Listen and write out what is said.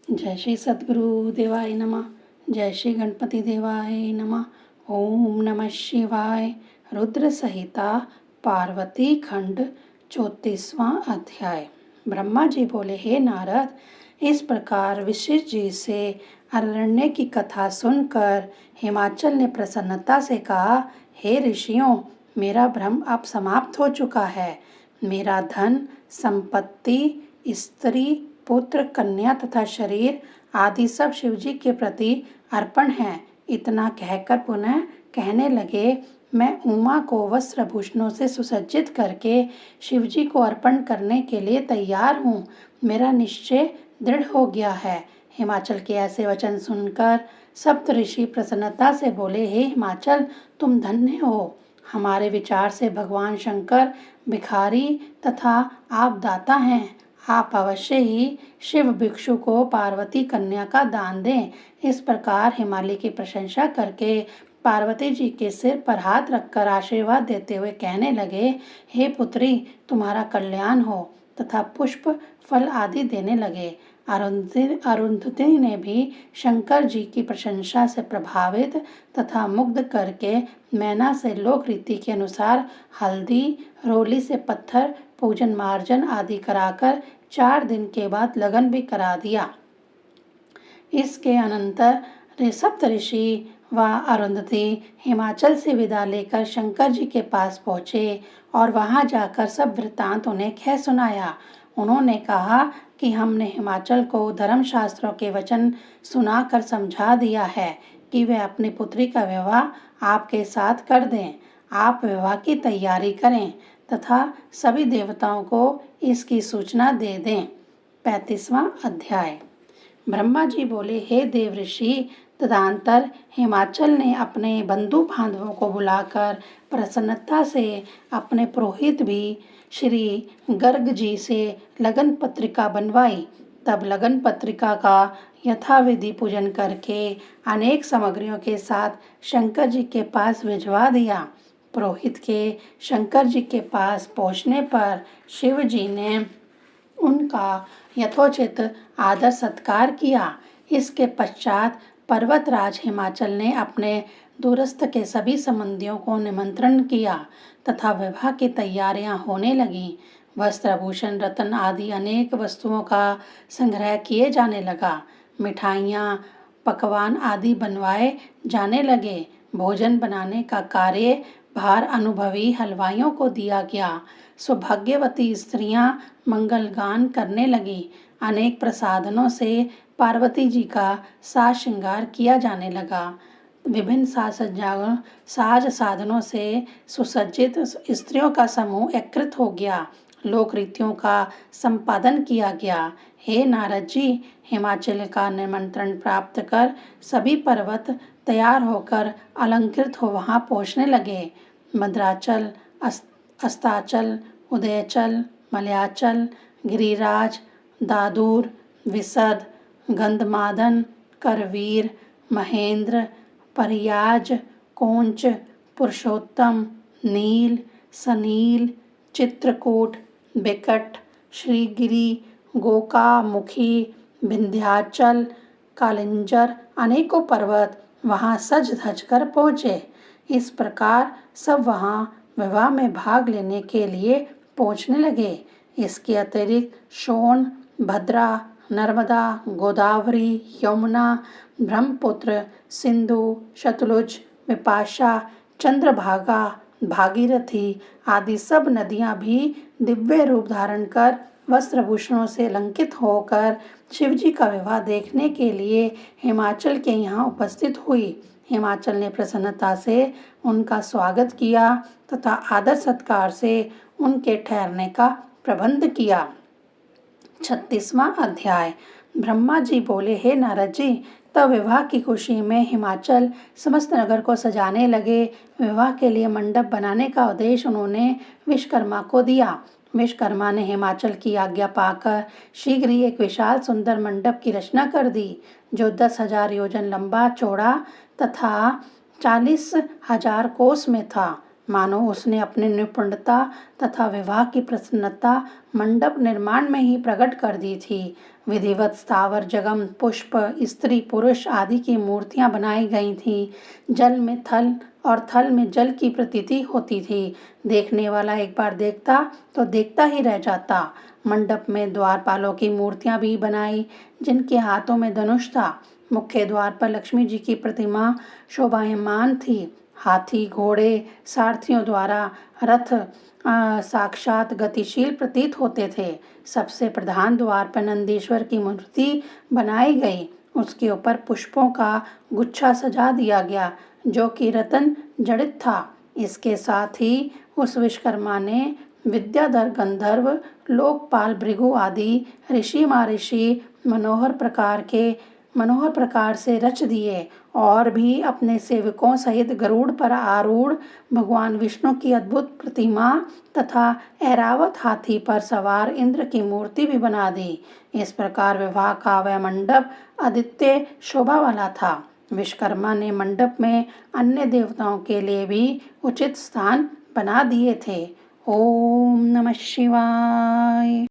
जय श्री सद्गुरु देवाय नमः। जय श्री गणपति देवाय नमः। ओम नमः शिवाय। रुद्र संहिता पार्वती खंड 34वां अध्याय। ब्रह्मा जी बोले, हे नारद, इस प्रकार वशिष्ठ जी से अरण्य की कथा सुनकर हिमाचल ने प्रसन्नता से कहा, हे ऋषियों, मेरा भ्रम अब समाप्त हो चुका है। मेरा धन, संपत्ति, स्त्री, पुत्र, कन्या तथा शरीर आदि सब शिवजी के प्रति अर्पण है। इतना कहकर पुनः कहने लगे, मैं उमा को वस्त्र भूषणों से सुसज्जित करके शिवजी को अर्पण करने के लिए तैयार हूँ। मेरा निश्चय दृढ़ हो गया है। हिमाचल के ऐसे वचन सुनकर सप्त ऋषि प्रसन्नता से बोले, हे हिमाचल, तुम धन्य हो। हमारे विचार से भगवान शंकर भिखारी तथा आप दाता हैं। आप अवश्य ही शिव भिक्षु को पार्वती कन्या का दान दें। इस प्रकार हिमालय की प्रशंसा करके पार्वती जी के सिर पर हाथ रखकर आशीर्वाद देते हुए कहने लगे, हे पुत्री, तुम्हारा कल्याण हो, तथा पुष्प फल आदि देने लगे। अरुंधति ने भी शंकर जी की प्रशंसा से प्रभावित तथा मुग्ध करके मैना से लोक रीति के अनुसार हल्दी, रोली से पत्थर पूजन मार्जन आदि कराकर 4 दिन के बाद लगन भी करा दिया। इसके अनंतर सप्त ऋषि व अरुंधति हिमाचल से विदा लेकर शंकर जी के पास पहुँचे और वहां जाकर सब वृत्तांत उन्हें कह सुनाया। उन्होंने कहा कि हमने हिमाचल को धर्मशास्त्रों के वचन सुनाकर समझा दिया है कि वे अपनी पुत्री का विवाह आपके साथ कर दें। आप विवाह की तैयारी करें तथा सभी देवताओं को इसकी सूचना दे दें। 35वां अध्याय। ब्रह्मा जी बोले, हे देव ऋषि, तदंतर हिमाचल ने अपने बंधु बांधवों को बुलाकर प्रसन्नता से अपने पुरोहित भी श्री गर्ग जी से लगन पत्रिका बनवाई। तब लगन पत्रिका का यथाविधि पूजन करके अनेक सामग्रियों के साथ शंकर जी के पास भिजवा दिया। पुरोहित के शंकर जी के पास पहुंचने पर शिव जी ने उनका यथोचित आदर सत्कार किया। इसके पश्चात पर्वतराज हिमाचल ने अपने दूरस्थ के सभी संबंधियों को निमंत्रण किया तथा विवाह की तैयारियां होने लगीं। वस्त्राभूषण, रत्न आदि अनेक वस्तुओं का संग्रह किए जाने लगा। मिठाइयाँ, पकवान आदि बनवाए जाने लगे। भोजन बनाने का कार्य भार अनुभवी हलवाइयों को दिया गया। सौभाग्यवती स्त्रियां मंगल गान करने लगी। अनेक प्रसाधनों से पार्वती जी का साज श्रृंगार किया जाने लगा। विभिन्न साज साधनों से सुसज्जित स्त्रियों का समूह एकत्रित हो गया। लोक रीतियों का संपादन किया गया। हे नारद जी, हिमाचल का निमंत्रण प्राप्त कर सभी पर्वत तैयार होकर अलंकृत हो वहां पहुंचने लगे। मद्राचल, अस्ताचल, उदयचल, मलयाचल, गिरिराज, दादुर, विशद, गंधमादन, करवीर, महेंद्र, परियाज, कोंच, पुरुषोत्तम, नील, सनील, चित्रकूट, बिकट, श्रीगिरी, गोकामुखी, विंध्याचल, कालिंजर अनेकों पर्वत वहां सज धज कर पहुँचे। इस प्रकार सब वहां विवाह में भाग लेने के लिए पहुंचने लगे। इसके अतिरिक्त सोन, भद्रा, नर्मदा, गोदावरी, यमुना, ब्रह्मपुत्र, सिंधु, सतलुज, विपाशा, चंद्रभागा, भागीरथी आदि सब नदियां भी दिव्य रूप धारण कर वस्त्रभूषणों से अलंकृत होकर शिवजी का विवाह देखने के लिए हिमाचल के यहाँ उपस्थित हुई। हिमाचल ने प्रसन्नता से उनका स्वागत किया तथा आदर सत्कार से उनके ठहरने का प्रबंध किया। 36वां अध्याय। ब्रह्मा जी बोले, हे नारद जी, तब विवाह की खुशी में हिमाचल समस्त नगर को सजाने लगे। विवाह के लिए मंडप बनाने का आदेश उन्होंने विश्वकर्मा को दिया। विश्वकर्मा ने हिमाचल की आज्ञा पाकर शीघ्र ही एक विशाल सुंदर मंडप की रचना कर दी, जो 10,000 योजन लंबा चौड़ा तथा 40,000 कोस में था। मानो उसने अपनी निपुणता तथा विवाह की प्रसन्नता मंडप निर्माण में ही प्रकट कर दी थी। विधिवत स्थावर जगम पुष्प स्त्री पुरुष आदि की मूर्तियां बनाई गई थी। जल में थल और थल में जल की प्रतीति होती थी। देखने वाला एक बार देखता तो देखता ही रह जाता। मंडप में द्वारपालों की मूर्तियां भी बनाई जिनके हाथों में धनुष था। मुख्य द्वार पर लक्ष्मी जी की प्रतिमा शोभायमान थी। हाथी घोड़े सारथियों द्वारा रथ साक्षात गतिशील प्रतीत होते थे। सबसे प्रधान द्वार पर नंदीश्वर की मूर्ति बनाई गई। उसके ऊपर पुष्पों का गुच्छा सजा दिया गया जो कि रतन जड़ित था। इसके साथ ही उस विश्वकर्मा ने विद्याधर गंधर्व लोकपाल भृगु आदि ऋषि महर्षि मनोहर प्रकार से रच दिए और भी अपने सेवकों सहित गरुड़ पर आरूढ़ भगवान विष्णु की अद्भुत प्रतिमा तथा ऐरावत हाथी पर सवार इंद्र की मूर्ति भी बना दी। इस प्रकार विवाह का वह मंडप आदित्य शोभा वाला था। विश्वकर्मा ने मंडप में अन्य देवताओं के लिए भी उचित स्थान बना दिए थे। ओम नमः शिवाय।